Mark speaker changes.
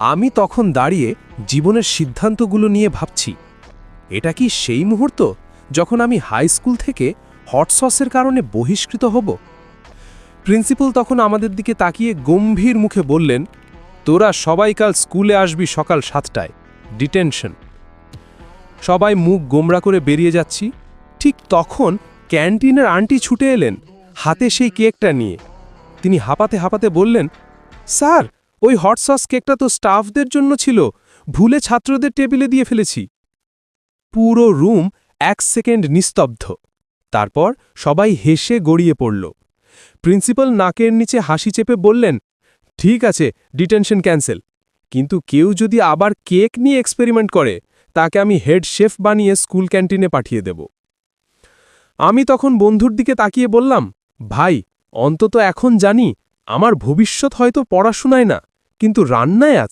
Speaker 1: আমি তখন দাঁড়িয়ে জীবনের সিদ্ধান্তগুলো নিয়ে ভাবছি, এটা কি সেই মুহূর্ত যখন আমি হাই স্কুল থেকে হট সসের কারণে বহিষ্কৃত হব? প্রিন্সিপাল তখন আমাদের দিকে তাকিয়ে গম্ভীর মুখে বললেন, তোরা সবাই কাল স্কুলে আসবি সকাল 7টায়, ডিটেনশন। সবাই মুখ গোমড়া করে বেরিয়ে যাচ্ছি। ঠিক তখন ক্যান্টিনের আন্টি ছুটে এলেন, হাতে সেই কেকটা নিয়ে। তিনি হাঁপাতে হাঁপাতে বললেন, স্যার, ওই হট সস কেকটা তো স্টাফদের জন্য ছিল, ভুলে ছাত্রদের টেবিলে দিয়ে ফেলেছি। পুরো রুম 1 সেকেন্ড নিস্তব্ধ। তারপর সবাই হেসে গড়িয়ে পড়ল। প্রিন্সিপাল নাকের নিচে হাসি চেপে বললেন, ঠিক আছে, ডিটেনশন ক্যান্সেল, কিন্তু কেউ যদি আবার কেক নিয়ে এক্সপেরিমেন্ট করে তাকে আমি হেড শেফ বানিয়ে স্কুল ক্যান্টিনে পাঠিয়ে দেব। আমি তখন বন্ধুর দিকে তাকিয়ে বললাম, ভাই, অন্তত এখন জানি আমার ভবিষ্যৎ হয়তো পড়াশোনায় না, কিন্তু রান্নায় আছে।